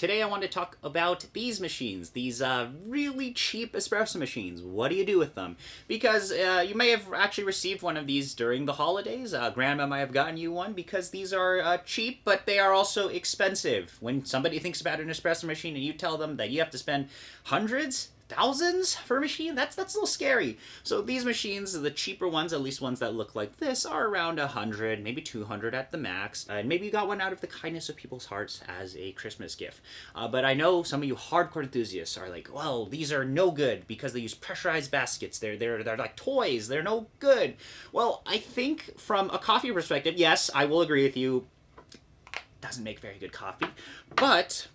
today I want to talk about these machines, these really cheap espresso machines. What do you do with them? Because you may have actually received one of these during the holidays. Grandma might have gotten you one because these are cheap, but they are also expensive. When somebody thinks about an espresso machine and you tell them that you have to spend hundreds, thousands for a machine, that's a little scary. So these machines, the cheaper ones, at least ones that look like this, are around 100, maybe 200 at the max. And maybe you got one out of the kindness of people's hearts as a Christmas gift. But I know some of you hardcore enthusiasts are like, well, these are no good because they use pressurized baskets. They're like toys. They're no good. Well, I think from a coffee perspective, yes, I will agree with you. Doesn't make very good coffee, but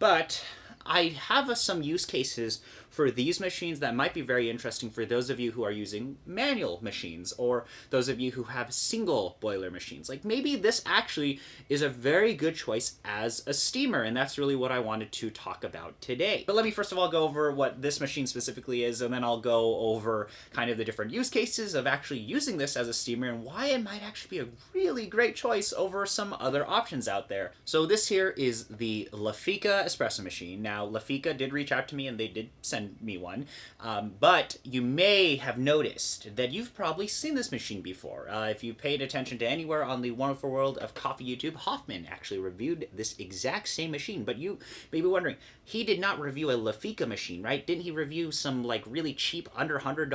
I have some use cases for these machines that might be very interesting for those of you who are using manual machines or those of you who have single boiler machines. Like maybe this actually is a very good choice as a steamer, and that's really what I wanted to talk about today. But let me first of all go over what this machine specifically is, and then I'll go over kind of the different use cases of actually using this as a steamer and why it might actually be a really great choice over some other options out there. So this here is the Lafeeca Espresso Machine. Now, Lafeeca did reach out to me and they did send me one, but you may have noticed that you've probably seen this machine before. If you paid attention to anywhere on the Wonderful World of Coffee YouTube, Hoffman actually reviewed this exact same machine, but you may be wondering, he did not review a Lafeeca machine, right? Didn't he review some like really cheap under $100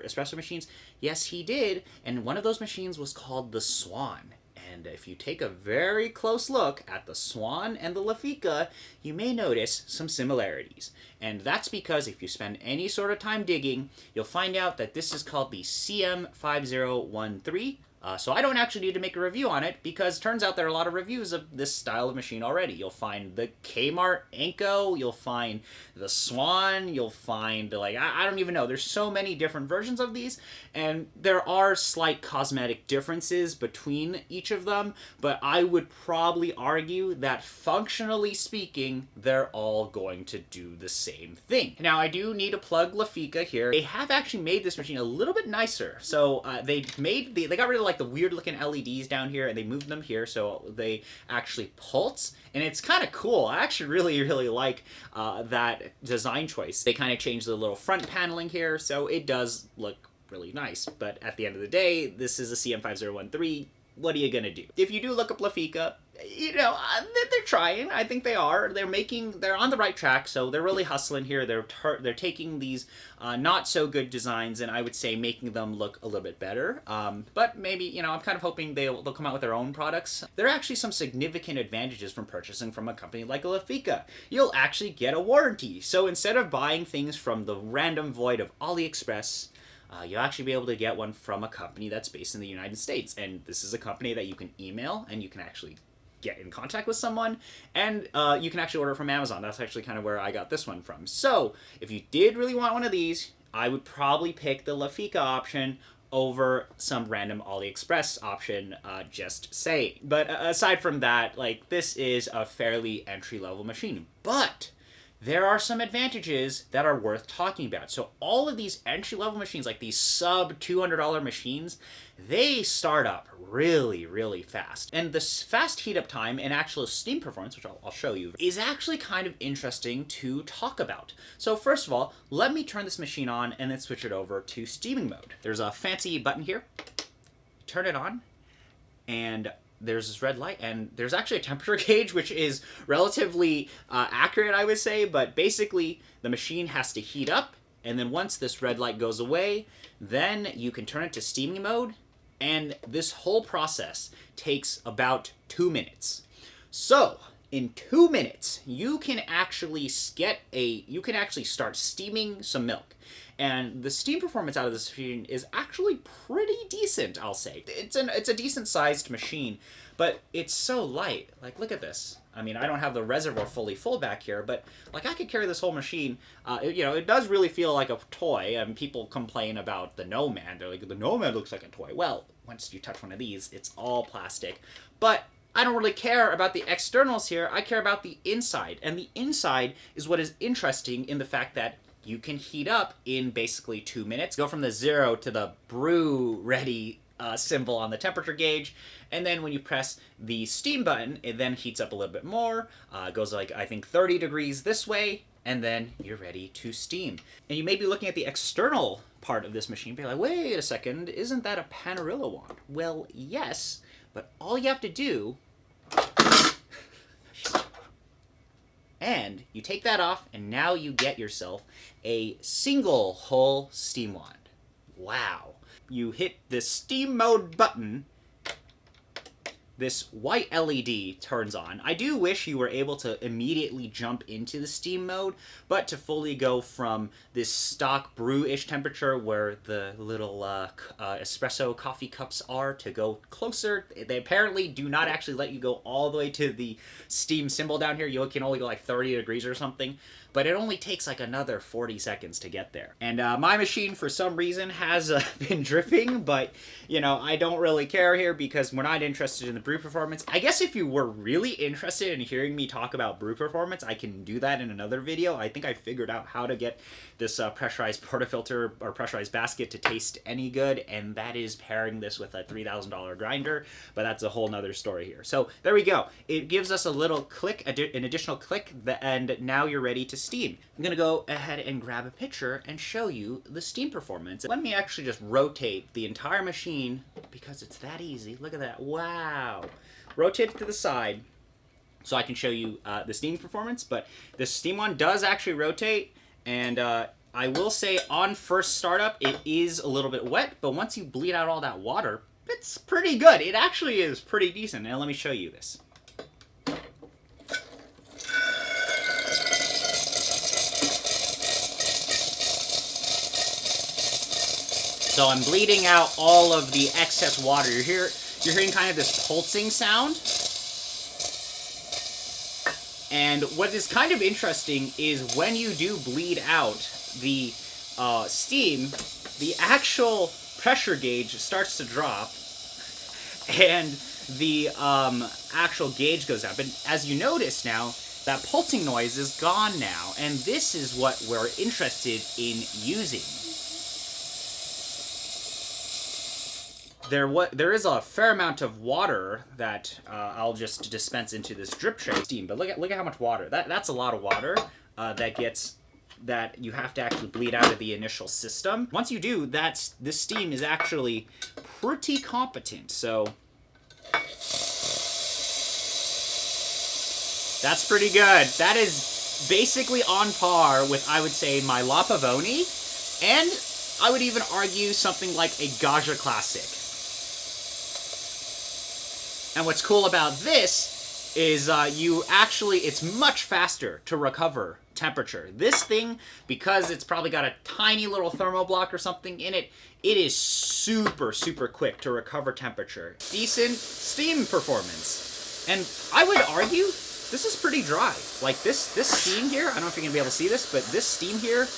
espresso machines? Yes, he did, and one of those machines was called the Swan. And if you take a very close look at the Swan and the Lafeeca, you may notice some similarities. And that's because if you spend any sort of time digging, you'll find out that this is called the CM5013. So I don't actually need to make a review on it because it turns out there are a lot of reviews of this style of machine already. You'll find the Kmart Anko, you'll find the Swan, you'll find like, I don't even know. There's so many different versions of these, and there are slight cosmetic differences between each of them, but I would probably argue that functionally speaking, they're all going to do the same thing. Now, I do need to plug Lafeeca here. They have actually made this machine a little bit nicer. So they got rid of like the weird looking LEDs down here and they moved them here so they actually pulse, and it's kind of cool. I actually really like that design choice. They kind of changed the little front paneling here, so it does look really nice, but at the end of the day, this is a CM5013. What are you gonna do? If you do look up Lafeeca, you know, they're trying. I think they are. They're on the right track, so they're really hustling here. They're taking these not so good designs and I would say making them look a little bit better. But maybe, you know, I'm kind of hoping they'll come out with their own products. There are actually some significant advantages from purchasing from a company like Lafeeca. You'll actually get a warranty. So instead of buying things from the random void of AliExpress, you'll actually be able to get one from a company that's based in the United States. And this is a company that you can email and you can actually get in contact with someone, and you can actually order from Amazon. That's actually kind of where I got this one from. So if you did really want one of these, I would probably pick the Lafeeca option over some random AliExpress option, just saying. But aside from that, like, this is a fairly entry-level machine. But there are some advantages that are worth talking about. So all of these entry-level machines, like these sub $200 machines, they start up really fast. And this fast heat up time and actual steam performance, which I'll show you, is actually kind of interesting to talk about. So first of all, let me turn this machine on and then switch it over to steaming mode. There's a fancy button here. Turn it on, and there's this red light, and there's actually a temperature gauge, which is relatively accurate, I would say, but basically the machine has to heat up, and then once this red light goes away, then you can turn it to steaming mode, and this whole process takes about 2 minutes. So in 2 minutes, you can actually start steaming some milk. And the steam performance out of this machine is actually pretty decent, I'll say. It's a decent sized machine, but it's so light. Like, look at this. I mean, I don't have the reservoir fully full back here, but like I could carry this whole machine. It does really feel like a toy, and people complain about the Nomad. They're like, the Nomad looks like a toy. Well, once you touch one of these, it's all plastic. But I don't really care about the externals here. I care about the inside, and the inside is what is interesting in the fact that you can heat up in basically 2 minutes, go from the 0 to the brew ready symbol on the temperature gauge, and then when you press the steam button, it then heats up a little bit more, goes like, I think 30 degrees this way, and then you're ready to steam. And you may be looking at the external part of this machine, be like, wait a second, isn't that a Panarello wand? Well, yes, but all you have to do, and you take that off, and now you get yourself a single hole steam wand. Wow. You hit the steam mode button, this white LED turns on. I do wish you were able to immediately jump into the steam mode, but to fully go from this stock brew-ish temperature where the little espresso coffee cups are to go closer, they apparently do not actually let you go all the way to the steam symbol down here. You can only go like 30 degrees or something, but it only takes like another 40 seconds to get there. And my machine, for some reason, has been dripping, but, you know, I don't really care here because we're not interested in the brew performance. I guess if you were really interested in hearing me talk about brew performance, I can do that in another video. I think I figured out how to get this pressurized portafilter or pressurized basket to taste any good, and that is pairing this with a $3,000 grinder, but that's a whole nother story here. So there we go. It gives us a little click, an additional click, and now you're ready to steam. I'm gonna go ahead and grab a picture and show you the steam performance. Let me actually just rotate the entire machine because it's that easy. Look at that, wow. Rotate it to the side so I can show you the steam performance, but the steam one does actually rotate, and I will say on first startup it is a little bit wet, but once you bleed out all that water, it's pretty good. It actually is pretty decent. Now let me show you this. So I'm bleeding out all of the excess water. You're hearing kind of this pulsing sound. And what is kind of interesting is when you do bleed out the steam, the actual pressure gauge starts to drop, and the actual gauge goes up. And as you notice now, that pulsing noise is gone now, and this is what we're interested in using. There is a fair amount of water that I'll just dispense into this drip tray steam, but look at how much water. That's a lot of water that you have to actually bleed out of the initial system. Once you do, this steam is actually pretty competent. So that's pretty good. That is basically on par with, I would say, my La Pavoni, and I would even argue something like a Gaja Classic. And what's cool about this is it's much faster to recover temperature. This thing, because it's probably got a tiny little thermoblock or something in it, it is super, super quick to recover temperature. Decent steam performance. And I would argue this is pretty dry. Like this steam here, I don't know if you're gonna be able to see this, but this steam here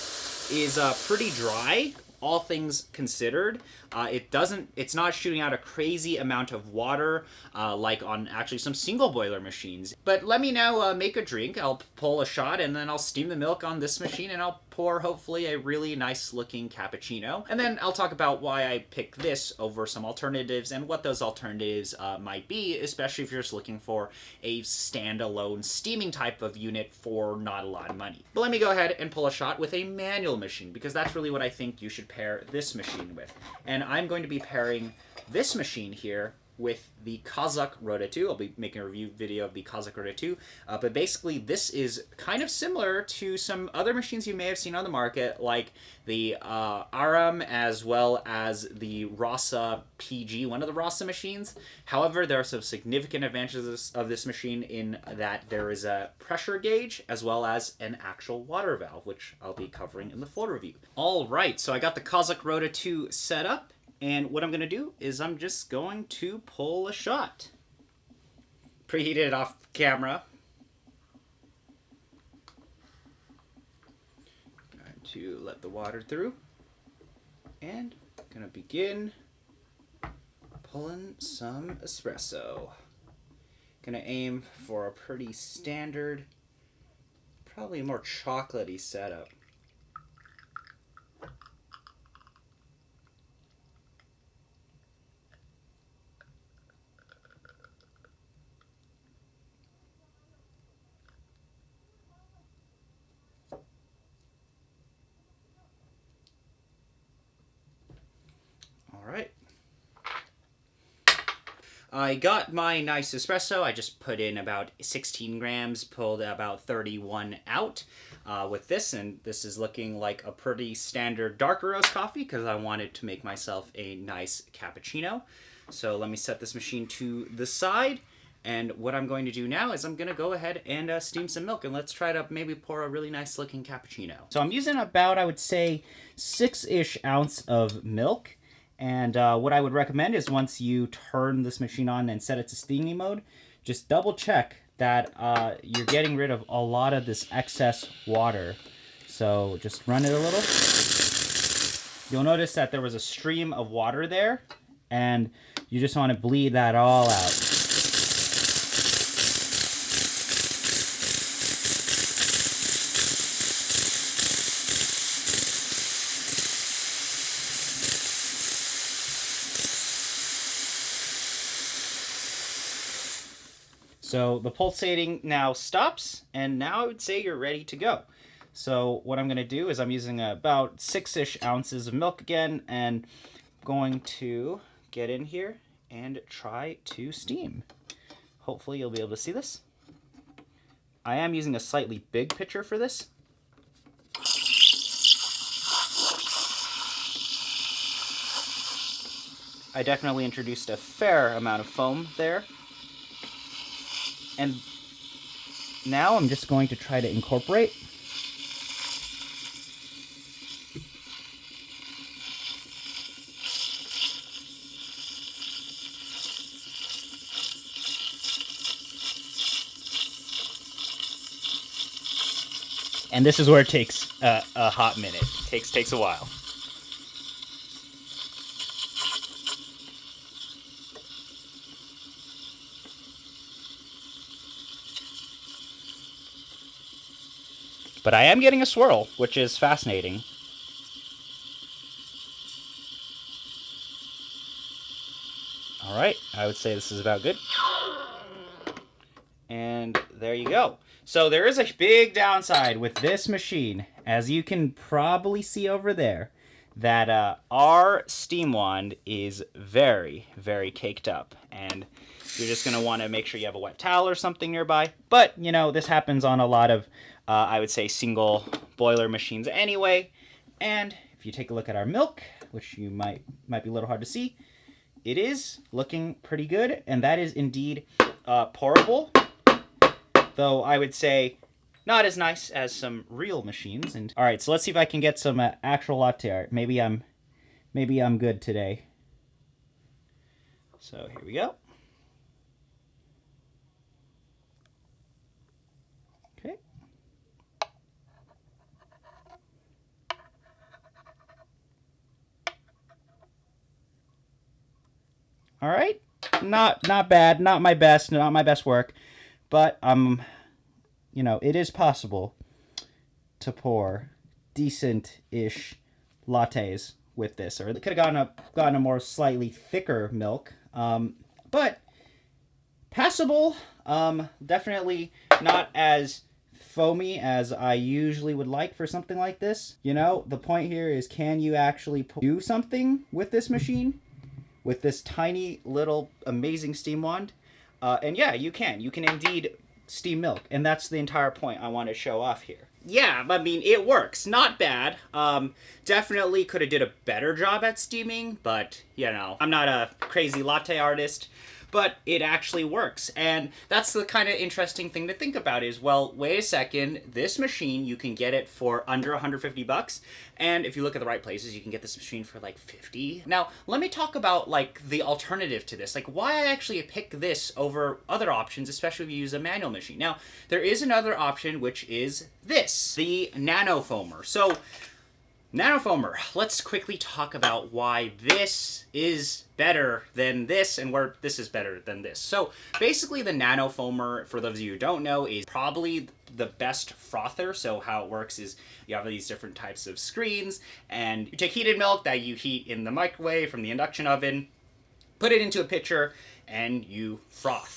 is pretty dry, all things considered. It's not shooting out a crazy amount of water like on actually some single boiler machines. But let me now make a drink. I'll pull a shot and then I'll steam the milk on this machine and I'll pour hopefully a really nice looking cappuccino. And then I'll talk about why I picked this over some alternatives and what those alternatives might be, especially if you're just looking for a standalone steaming type of unit for not a lot of money. But let me go ahead and pull a shot with a manual machine, because that's really what I think you should pair this machine with. And I'm going to be pairing this machine here with the Kazak Rota 2. I'll be making a review video of the Kazak Rota 2. But basically, this is kind of similar to some other machines you may have seen on the market, like the Aram as well as the Rasa PG, one of the Rasa machines. However, there are some significant advantages of this machine in that there is a pressure gauge as well as an actual water valve, which I'll be covering in the full review. All right, so I got the Kazak Rota 2 set up. And what I'm going to do is I'm just going to pull a shot. Preheat it off camera. Going to let the water through. And going to begin pulling some espresso. Going to aim for a pretty standard, probably more chocolatey setup. I got my nice espresso. I just put in about 16 grams, pulled about 31 out with this, and this is looking like a pretty standard dark roast coffee because I wanted to make myself a nice cappuccino. So let me set this machine to the side, and what I'm going to do now is I'm going to go ahead and steam some milk, and let's try to maybe pour a really nice looking cappuccino. So I'm using about, I would say, 6-ish ounce of milk. And what I would recommend is once you turn this machine on and set it to steaming mode, just double check that you're getting rid of a lot of this excess water. So just run it a little. You'll notice that there was a stream of water there, and you just want to bleed that all out. So the pulsating now stops, and now I would say you're ready to go. So what I'm going to do is I'm using about 6-ish ounces of milk again, and going to get in here and try to steam. Hopefully you'll be able to see this. I am using a slightly big pitcher for this. I definitely introduced a fair amount of foam there. And now I'm just going to try to incorporate. And this is where it takes a hot minute. Takes a while. But I am getting a swirl, which is fascinating. All right, I would say this is about good. And there you go. So there is a big downside with this machine, as you can probably see over there, that our steam wand is very, very caked up. And you're just going to want to make sure you have a wet towel or something nearby. But, you know, this happens on a lot of, I would say, single boiler machines anyway. And if you take a look at our milk, which you might be a little hard to see, it is looking pretty good. And that is indeed pourable. Though I would say not as nice as some real machines. And all right, so let's see if I can get some actual latte art. Maybe I'm good today. So here we go. Okay. All right. Not bad. Not my best work. But, you know, it is possible to pour decent-ish lattes with this. Or it could have gotten a more slightly thicker milk. But passable. Definitely not as foamy as I usually would like for something like this. You know, the point here is, can you actually do something with this machine? With this tiny little amazing steam wand? And yeah, you can. You can indeed steam milk. And that's the entire point I want to show off here. Yeah, I mean, it works. Not bad. Definitely could have did a better job at steaming, but, you know, I'm not a crazy latte artist. But it actually works. And that's the kind of interesting thing to think about is, well, wait a second, this machine, you can get it for under $150. And if you look at the right places, you can get this machine for like 50. Now, let me talk about like the alternative to this, like why I actually pick this over other options, especially if you use a manual machine. Now, there is another option, which is this, the Nanofoamer. So, Nanofoamer, let's quickly talk about why this is better than this and where this is better than this. So basically the Nanofoamer, for those of you who don't know, is probably the best frother. So how it works is you have these different types of screens and you take heated milk that you heat in the microwave from the induction oven, put it into a pitcher, and you froth.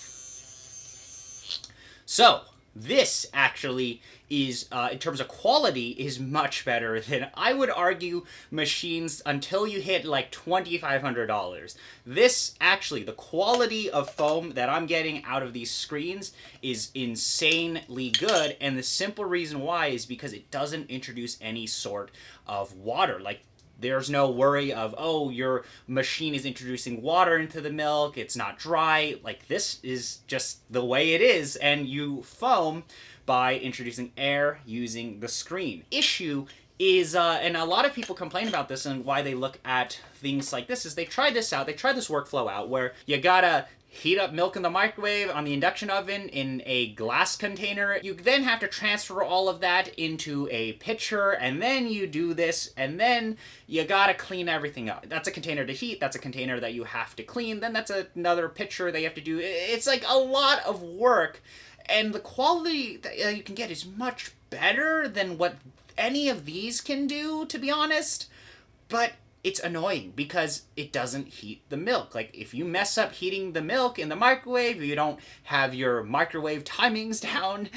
So This actually is, in terms of quality, is much better than, I would argue, machines until you hit like $2,500. This actually, the quality of foam that I'm getting out of these screens is insanely good, and the simple reason why is because it doesn't introduce any sort of water. Like, there's no worry of, oh, your machine is introducing water into the milk, it's not dry. Like, this is just the way it is, and you foam by introducing air using the screen. Issue is, and a lot of people complain about this and why they look at things like this, is they tried this workflow out where you gotta heat up milk in the microwave on the induction oven in a glass container. You then have to transfer all of that into a pitcher, and then you do this, and then you gotta clean everything up. That's a container to heat, that's a container that you have to clean, then that's another pitcher that you have to do. It's like a lot of work, and the quality that you can get is much better than what any of these can do, to be honest. But it's annoying because it doesn't heat the milk. Like, if you mess up heating the milk in the microwave, you don't have your microwave timings down,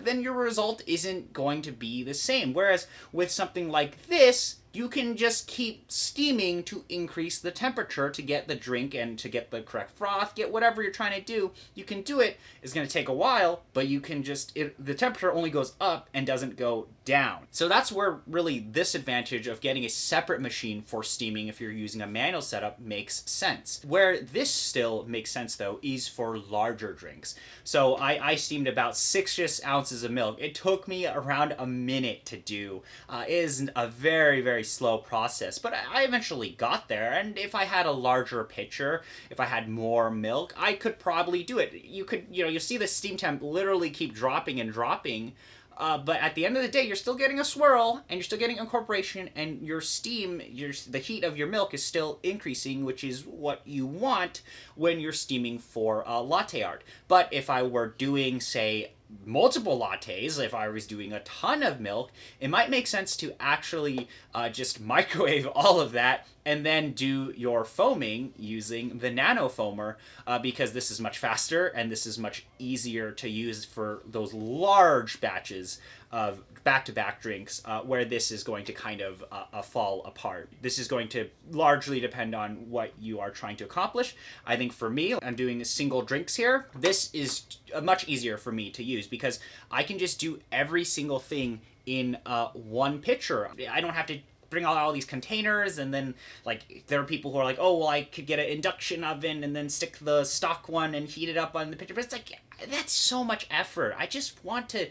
then your result isn't going to be the same. Whereas with something like this, you can just keep steaming to increase the temperature to get the drink and to get the correct froth, get whatever you're trying to do. You can do it. It's going to take a while, but you can just, the temperature only goes up and doesn't go down. So that's where really this advantage of getting a separate machine for steaming if you're using a manual setup makes sense. Where this still makes sense though is for larger drinks. So I steamed about 6 ounces of milk. It took me around a minute to do. It is a very, very slow process, but I eventually got there, and if I had a larger pitcher, if I had more milk, I could probably do it. You could, you see the steam temp literally keep dropping and dropping, but at the end of the day, you're still getting a swirl, and you're still getting incorporation, and your steam, the heat of your milk is still increasing, which is what you want when you're steaming for latte art. But if I were doing, say, multiple lattes, if I was doing a ton of milk, it might make sense to actually just microwave all of that and then do your foaming using the Nanofoamer, because this is much faster and this is much easier to use for those large batches of back-to-back drinks, where this is going to kind of fall apart. This is going to largely depend on what you are trying to accomplish. I think for me, I'm doing single drinks here. This is much easier for me to use because I can just do every single thing in one pitcher. I don't have to bring out all these containers, and then, like, there are people who are like, oh, well, I could get an induction oven and then stick the stock one and heat it up on the pitcher. But it's like, that's so much effort. I just want to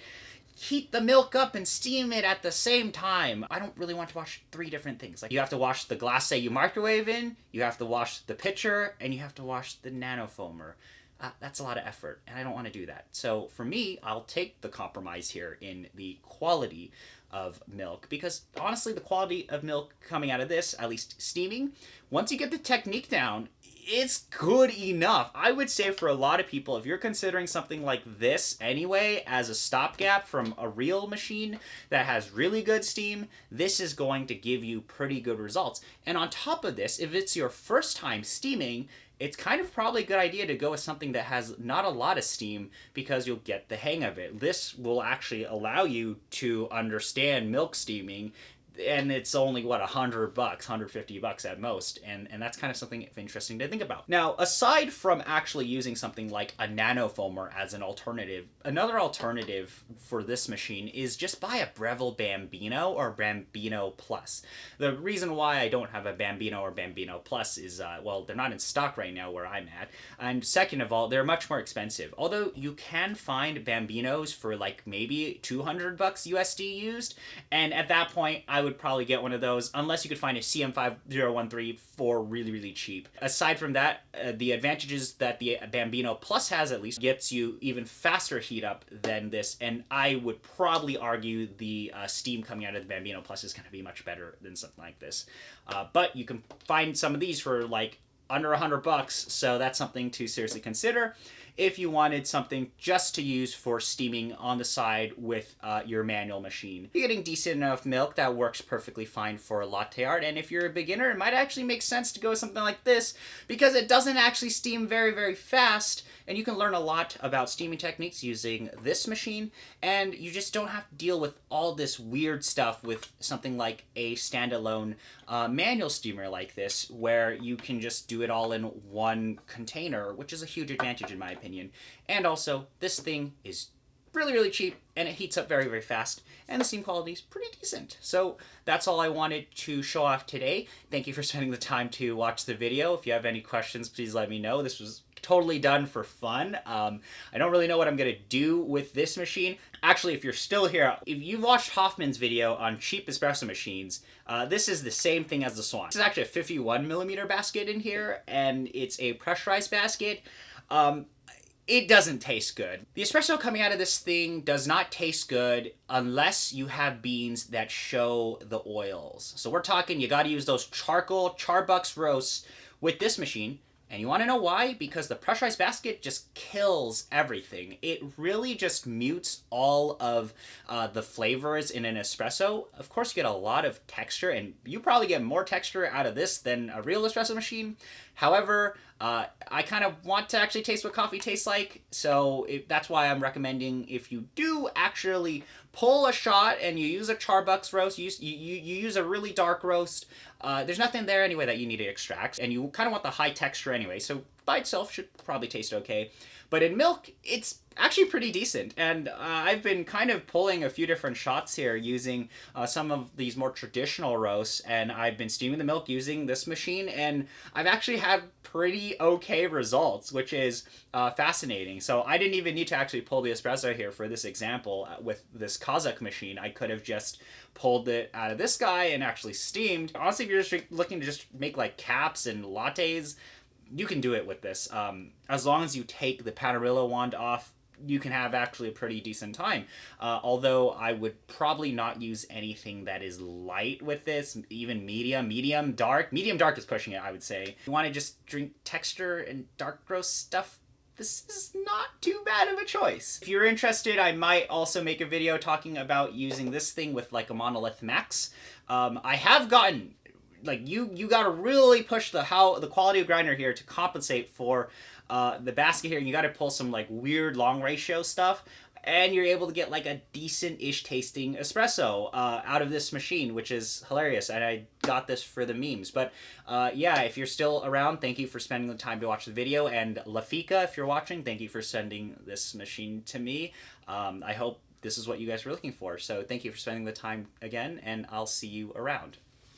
heat the milk up and steam it at the same time. I don't really want to wash 3 different things. Like, you have to wash the glass that you microwave in, you have to wash the pitcher, and you have to wash the Nanofoamer. That's a lot of effort, and I don't want to do that. So for me, I'll take the compromise here in the quality of milk, because honestly, the quality of milk coming out of this, at least steaming, once you get the technique down, it's good enough. I would say for a lot of people, if you're considering something like this anyway as a stopgap from a real machine that has really good steam, this is going to give you pretty good results. And on top of this, if it's your first time steaming, it's kind of probably a good idea to go with something that has not a lot of steam, because you'll get the hang of it. This will actually allow you to understand milk steaming, and it's only, what, $100, $150 at most, and that's kind of something interesting to think about. Now, aside from actually using something like a Nanofoamer as an alternative, another alternative for this machine is just buy a Breville Bambino or Bambino Plus. The reason why I don't have a Bambino or Bambino Plus is, well, they're not in stock right now where I'm at, and second of all, they're much more expensive. Although you can find Bambinos for like maybe $200 USD used, and at that point, I would probably get one of those, unless you could find a CM5013 for really, really cheap. Aside from that, the advantages that the Bambino Plus has at least gets you even faster heat up than this, and I would probably argue the steam coming out of the Bambino Plus is going to be much better than something like this. But you can find some of these for like under $100, so that's something to seriously consider. if you wanted something just to use for steaming on the side with your manual machine. You're getting decent enough milk that works perfectly fine for latte art, and if you're a beginner, it might actually make sense to go with something like this because it doesn't actually steam very, very fast, and you can learn a lot about steaming techniques using this machine, and you just don't have to deal with all this weird stuff with something like a standalone manual steamer like this, where you can just do it all in one container, which is a huge advantage in my opinion. And also, this thing is really, really cheap, and it heats up very, very fast, and the steam quality is pretty decent. So that's all I wanted to show off today. Thank you for spending the time to watch the video. If you have any questions, please let me know. This was totally done for fun. I don't really know what I'm gonna do with this machine. Actually, if you're still here, if you've watched Hoffman's video on cheap espresso machines, this is the same thing as the Swan. This is actually a 51mm basket in here, and it's a pressurized basket. It doesn't taste good. The espresso coming out of this thing does not taste good unless you have beans that show the oils. So we're talking, you gotta use those charcoal Charbucks roasts with this machine. And you want to know why? Because the pressurized basket just kills everything. It really just mutes all of the flavors in an espresso. Of course, you get a lot of texture, and you probably get more texture out of this than a real espresso machine. However, I kind of want to actually taste what coffee tastes like, so that's why I'm recommending, if you do actually pull a shot and you use a Charbucks roast, you use a really dark roast, there's nothing there anyway that you need to extract, and you kind of want the high texture anyway, so by itself should probably taste okay. But in milk, it's actually pretty decent, and I've been kind of pulling a few different shots here using some of these more traditional roasts, and I've been steaming the milk using this machine, and I've actually had pretty okay results, which is fascinating. So I didn't even need to actually pull the espresso here for this example with this Kazak machine. I could have just pulled it out of this guy and actually steamed. Honestly, if you're just looking to just make like caps and lattes, you can do it with this. As long as you take the Panarello wand off, you can have actually a pretty decent time. Although I would probably not use anything that is light with this, even medium dark. Medium dark is pushing it, I would say. If you want to just drink texture and dark gross stuff, this is not too bad of a choice. If you're interested, I might also make a video talking about using this thing with like a Monolith Max. I have gotten, like, you gotta really push the quality of grinder here to compensate for the basket here. You gotta pull some like weird long ratio stuff, and you're able to get like a decent-ish tasting espresso out of this machine, which is hilarious, and I got this for the memes. But yeah, if you're still around, thank you for spending the time to watch the video, and Lafeeca, if you're watching, thank you for sending this machine to me. I hope this is what you guys were looking for, so thank you for spending the time again, and I'll see you around.